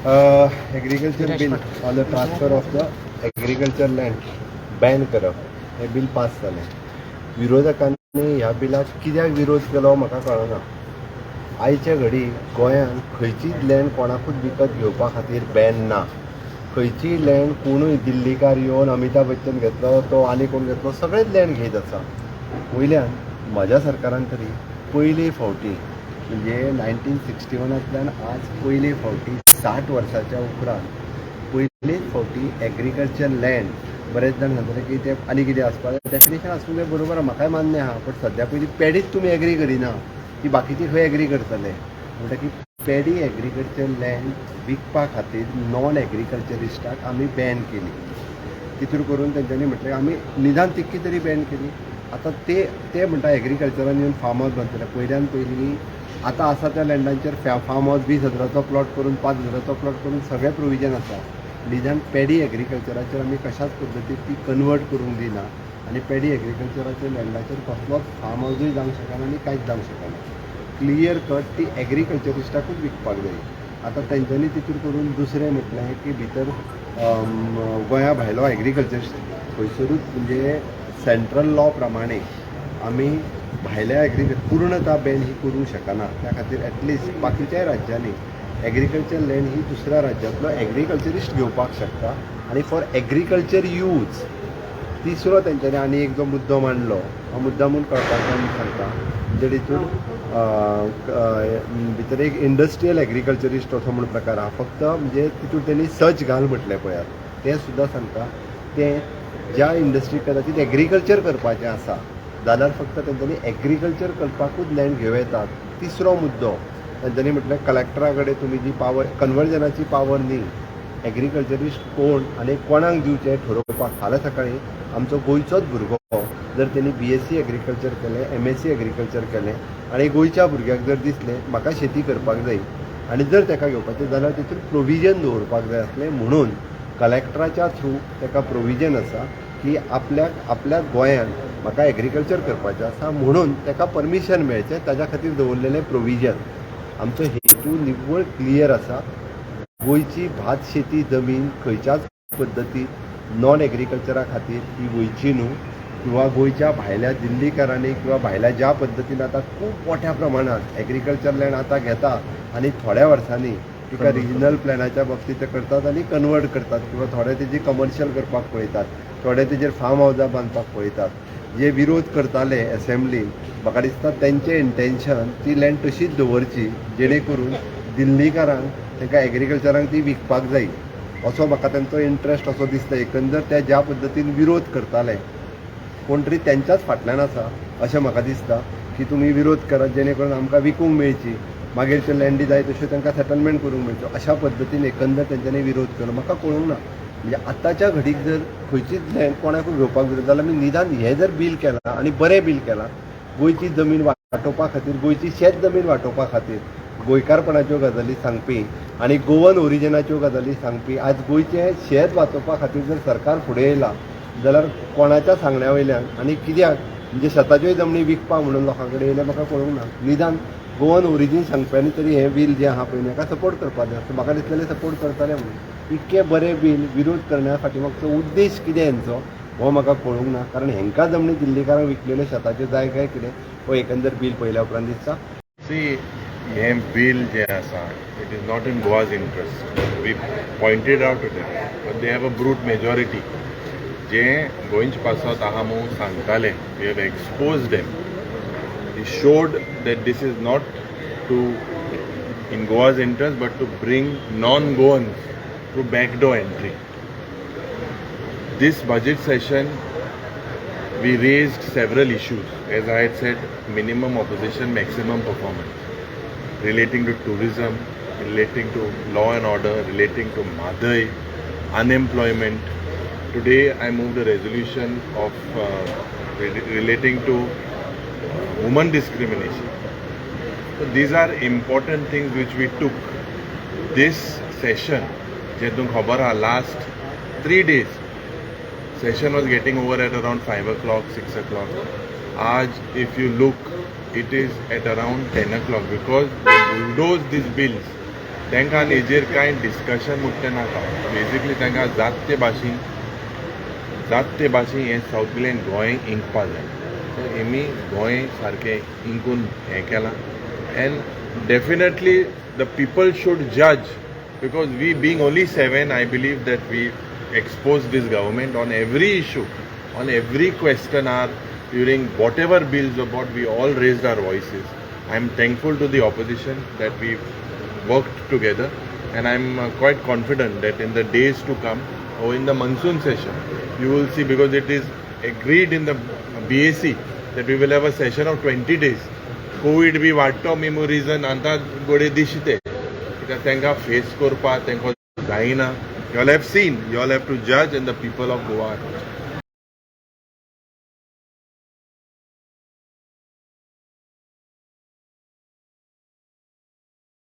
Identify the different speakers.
Speaker 1: Agriculture bill on the transfer of the agriculture land ban करप हें bill pass जालें. विरोधकांनी ह्या बिलाक कित्याक विरोध केलो म्हाका कळना. आयच्या घडी गोंयांत खंयचीच लँड कोणाकूच विकत घेवपा खातीर बॅन ना. खंयचीय लँड कोणूय दिल्लीकार येवन अमिताभ बच्चन घेतलो तो आनी कोण घेतलो सगळेच लँड घेत आसा. वयल्यान म्हज्या सरकारान तरी पयले फावटी म्हणजे 1961तल्यान आज पयले फावटी 60 वर्साच्या उपरांत पयलेच फावटी एग्रीकल्चर लँड बरेच जाण सांगतले की ते आनी कितें आसपाक जाय. डेफिनेशन आसूंक जाय बरोबर म्हाकाय मान्य आहा. पण सद्या पयलीं पॅडीच तुमी एग्री करिना की बाकीची खंय एग्री करतले. म्हणटा की पॅडी एग्रीकल्चर लँड विकपा खातीर नॉन एग्रीकल्चरिस्टाक आमी बॅन केली. तितून करून तेंच्यांनी म्हटलें आमी निदान तितकी तरी बॅन केली. आतां ते म्हणटा एग्रीकल्चरान येवन फार्म हावस बांदतले. पयल्यान पयलीं आतां आसा त्या लँडांचेर फार्म हावस 20,000चो प्लॉट करून 5,000चो प्लॉट करून सगळें प्रोविजन आसा. निदान पॅडी एग्रीकल्चराचेर आमी कशाच पद्दतीन ती कन्वर्ट करूंक दिना आनी पॅडी एग्रीकल्चराच्या लँडाचेर कसलोच फार्म हावसूय जावंक शकना आनी कांयच जावंक शकना. क्लियर कट ती एग्रीकल्चरिस्टाकूच विकपाक जाय. आतां तेंच्यांनी तितून करून दुसरें म्हटलें की भितर गोंया भायलो एग्रीकल्चरिस्ट खंयसरूच म्हणजे सेंट्रल लॉ प्रमाणे आमी भायल्या पूर्णता बॅन ही करूंक शकना. त्या खातीर एटलिस्ट बाकीच्याय राज्यांनी एग्रीकल्चर लँड ही दुसऱ्या राज्यांतलो एग्रीकल्चरिस्ट घेवपाक शकता आनी फॉर एग्रीकल्चर यूज. तिसरो तेंच्यांनी आनी एक जो मुद्दो मांडलो हो मुद्दामून कळपाचो आमी सांगता. म्हणजे तितून भितर एक इंडस्ट्रियल एग्रीकल्चरिस्ट असो म्हूण प्रकार आहा. फक्त म्हणजे तितून तेणी सच घाल म्हटलें पळयात तें सुद्दां सांगता. तें ज्या इंडस्ट्रीक कदाचित एग्रीकल्चर करपाचें आसा जाल्यार फक्त तेंच्यांनी एग्रीकल्चर करपाकूच लँड घेवं येतात. तिसरो मुद्दो तेंच्यांनी म्हटलें कलेक्टरा कडेन तुमी जी पावर कन्वर्जनाची पावर न्ही एग्रीकल्चरिस्ट कोण आनी कोणाक दिवचें ठरोवपाक. फाल्यां सकाळीं आमचो गोंयचोच भुरगो जर तेणी BSc एग्रीकल्चर केलें MSc एग्रीकल्चर केलें आनी गोंयच्या भुरग्याक जर दिसलें म्हाका शेती करपाक जाय आनी जर ताका घेवपाचें जाल्यार तितून प्रोविजन दवरपाक जाय आसलें. म्हणून कलेक्टराच्या थ्रू ताका प्रोविजन आसा की आपल्या गोंयांत म्हाका एग्रीकल्चर करपाचें आसा म्हणून ताका परमिशन मेळचें ताज्या खातीर दवरलेलें प्रोविजन. आमचो हेतू निव्वळ क्लियर आसा. गोंयची भात शेती जमीन खंयच्याच पद्दतीन नॉन एग्रीकल्चरा खातीर ही गोंयची न्हू किंवा गोंयच्या भायल्या दिल्लीकारांनी किंवा भायल्या ज्या पद्दतीन आतां खूब मोठ्या प्रमाणांत एग्रीकल्चर लँड आतां घेता आनी थोड्या वर्सांनी तिका रिजनल प्लॅनाच्या बाबतींत ते करतात आनी कन्वर्ट करतात किंवा थोडे तेजी कमर्शियल करपाक पळयतात. थोडे तेजेर फार्म हावजां बांदपाक पळयतात. जे विरोध करताले एसेंब्लीन म्हाका दिसता तेंचें इंटेन्शन ती लँड तशीच दवरची जेणे करून दिल्लीकारांक तांकां एग्रीकल्चरांक ती विकपाक जाय असो म्हाका तेंचो इंट्रस्ट असो दिसता. एकंदर ते ज्या पद्दतीन विरोध करताले कोण तरी तेंच्याच फाटल्यान आसा अशें म्हाका दिसता की तुमी विरोध करात जेणे करून आमकां विकूंक मेळची मागीर त्यो लँडी जाय तश्यो तांकां सेटलमेंट करूंक मेळच्यो. अशा पद्दतीन एकंदर तेंच्यांनी विरोध केलो. म्हाका कळूंक ना म्हणजे आतांच्या घडीक जर खंयचीच लँड कोणाकूय घेवपाक जाय जाल्यार आमी निदान हें जर बील केलां आनी बरें बील केलां गोंयची जमीन वांटोवपा खातीर गोंयची शेत जमीन वांटोवपा खातीर गोंयकारपणाच्यो गजाली सांगपी आनी गोवन ओरिजिनाच्यो गजाली सांगपी आज गोंयचें शेत वाचोवपा खातीर जर सरकार फुडें येयला जाल्यार कोणाच्या सांगण्या वयल्यान आनी कित्याक म्हणजे शेताच्योय जमनी विकपा म्हणून लोकां कडेन येयलें म्हाका कळूंक ना. निदान गोवन ओरिजीन सांगप्यांनी तरी हें बील जें आहा पळय ताका सपोर्ट करपाक जाय. म्हाका दिसलेलें सपोर्ट करतले म्हणून. इतकें बरें बील विरोध करण्या फाटीमागचो उद्देश कितें हेंचो हो म्हाका कळूंक ना. कारण हेंकां जमनी दिल्लीकारांक विकलेल्यो शेताच्यो जाय काय कितें हो एकंदर बील पळयल्या उपरांत दिसता.
Speaker 2: हें बील जें आसा it is not in Goa's interest. We pointed out to them but they have a brute majority जे गोंयचे पासत आहा म्हणून सांगताले. We have expose them. He showed that this is not in Goa's interest but to bring non-Goans to backdoor entry. This budget session we raised several issues. As I had said, minimum opposition, maximum performance, relating to tourism, relating to law and order, relating to Madai, unemployment. Today I moved a resolution of relating to women discrimination. So these are important things which we took. This session, जे तुमकां खबर आहा, last 3 days session was getting over at around 5 o'clock, 6 o'clock. Aaj, if you look, it is at around 10 o'clock because they bulldozed these bills तांकां हेजेर कांय discussion मुट्टें नाका. Basically तांकां जात ते भाशेन हें सावथ गोंय इंकपा जाय. सो हेमी गोंय सारकें इंकून हें केलां. End definitely the people should जज, because we being only 7, I believe that we expose this government on every issue, on every question during whatever bills about, we all raised our voices. I am thankful to the opposition that we worked together, and I am quite confident that in the days to come or in the monsoon session, you will see, because it is agreed in the BAC that we will have a session of 20 days. COVID bhi वाडतो memorizan anta gode dishite. तांकां face करपाक तांकां जायना. You all have seen, you all have to judge, and the people of Goa